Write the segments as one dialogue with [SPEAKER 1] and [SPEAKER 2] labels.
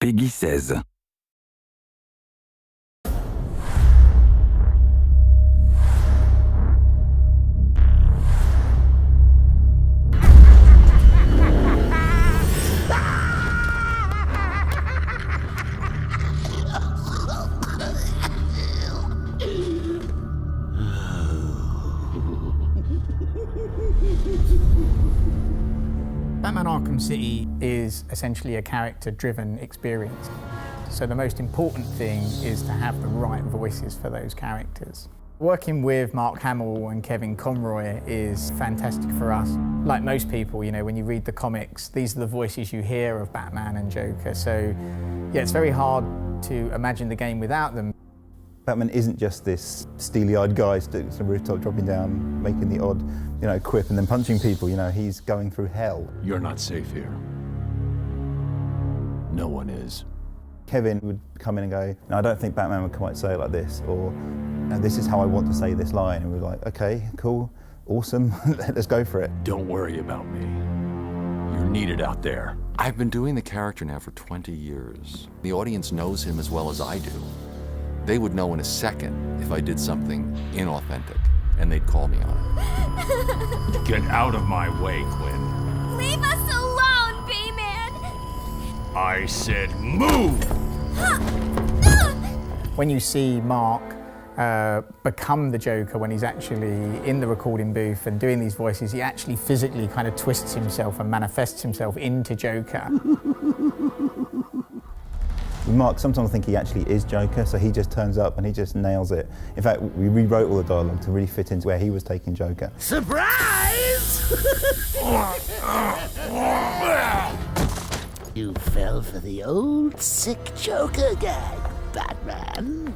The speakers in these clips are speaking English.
[SPEAKER 1] Peggy 16.
[SPEAKER 2] Batman Arkham City is essentially a character-driven experience. So the most important thing is to have the right voices for those characters. Working with Mark Hamill and Kevin Conroy is fantastic for us. Like most people, you know, when you read the comics, these are the voices you hear of Batman and Joker. So yeah, it's very hard to imagine the game without them.
[SPEAKER 3] Batman isn't just this steely-eyed guy sitting on the rooftop, dropping down, making the odd, quip and then punching people. He's going through hell.
[SPEAKER 4] You're not safe here. No one is.
[SPEAKER 3] Kevin would come in and go, "No, I don't think Batman would quite say it like this," or "No, this is how I want to say this line." And we're like, "Okay, cool, awesome, let's go for it."
[SPEAKER 4] Don't worry about me. You're needed out there.
[SPEAKER 5] I've been doing the character now for 20 years. The audience knows him as well as I do. They would know in a second if I did something inauthentic, and they'd call me on it.
[SPEAKER 4] Get out of my way, Quinn.
[SPEAKER 6] Leave us alone, B-Man!
[SPEAKER 4] I said move!
[SPEAKER 2] When you see Mark become the Joker when he's actually in the recording booth and doing these voices, he actually physically kind of twists himself and manifests himself into Joker.
[SPEAKER 3] Mark, sometimes I think he actually is Joker, so he just turns up and he just nails it. In fact, we rewrote all the dialogue to really fit into where he was taking Joker.
[SPEAKER 7] Surprise! You fell for the old sick Joker gag, Batman.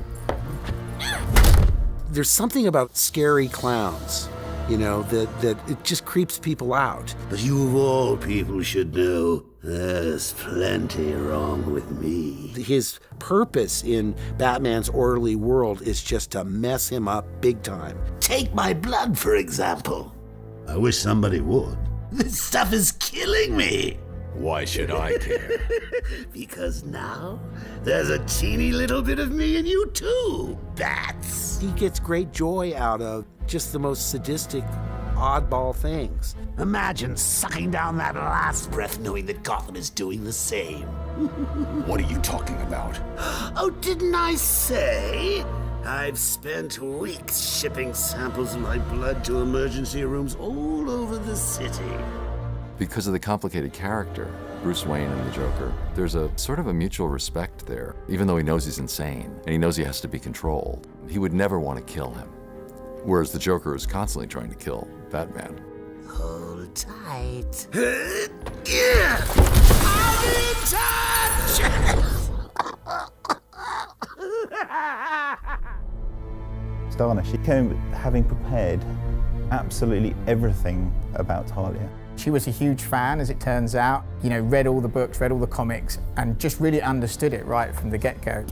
[SPEAKER 8] There's something about scary clowns, that it just creeps people out.
[SPEAKER 7] But you of all people should know, there's plenty wrong with me.
[SPEAKER 8] His purpose in Batman's orderly world is just to mess him up big time.
[SPEAKER 7] Take my blood, for example. I wish somebody would. This stuff is killing me.
[SPEAKER 4] Why should I care?
[SPEAKER 7] Because now there's a teeny little bit of me in you too, Bats.
[SPEAKER 8] He gets great joy out of just the most sadistic, oddball things.
[SPEAKER 7] Imagine sucking down that last breath knowing that Gotham is doing the same.
[SPEAKER 4] What are you talking about?
[SPEAKER 7] Oh, didn't I say? I've spent weeks shipping samples of my blood to emergency rooms all over the city.
[SPEAKER 5] Because of the complicated character, Bruce Wayne and the Joker, there's a sort of a mutual respect there. Even though he knows he's insane, and he knows he has to be controlled, he would never want to kill him. Whereas the Joker is constantly trying to kill Batman.
[SPEAKER 7] Hold tight.
[SPEAKER 8] I'm in touch!
[SPEAKER 3] Stana, she came having prepared absolutely everything about Talia.
[SPEAKER 2] She was a huge fan, as it turns out, read all the books, read all the comics, and just really understood it right from the get-go.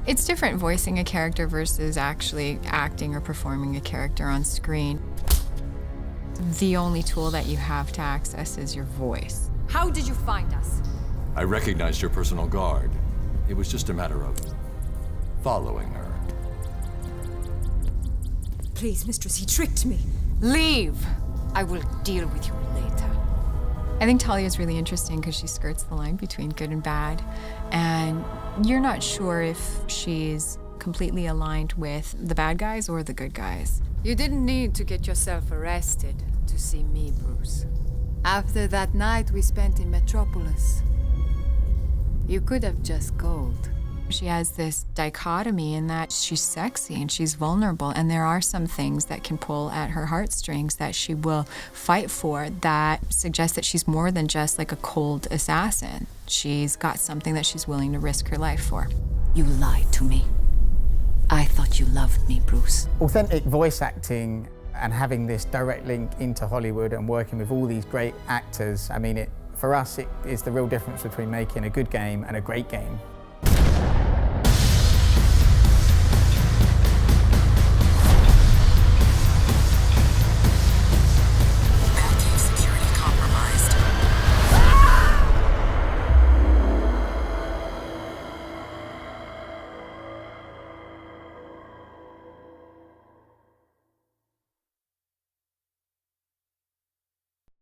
[SPEAKER 9] It's different voicing a character versus actually acting or performing a character on screen. The only tool that you have to access is your voice.
[SPEAKER 6] How did you find us?
[SPEAKER 5] I recognized your personal guard. It was just a matter of following her.
[SPEAKER 6] Please, mistress, he tricked me. Leave! I will deal with you later.
[SPEAKER 9] I think Talia is really interesting because she skirts the line between good and bad, and you're not sure if she's completely aligned with the bad guys or the good guys.
[SPEAKER 6] You didn't need to get yourself arrested to see me, Bruce. After that night we spent in Metropolis, you could have just called.
[SPEAKER 9] She has this dichotomy in that she's sexy and she's vulnerable, and there are some things that can pull at her heartstrings that she will fight for that suggest that she's more than just like a cold assassin. She's got something that she's willing to risk her life for.
[SPEAKER 6] You lied to me. I thought you loved me, Bruce.
[SPEAKER 2] Authentic voice acting and having this direct link into Hollywood and working with all these great actors, for us, it is the real difference between making a good game and a great game.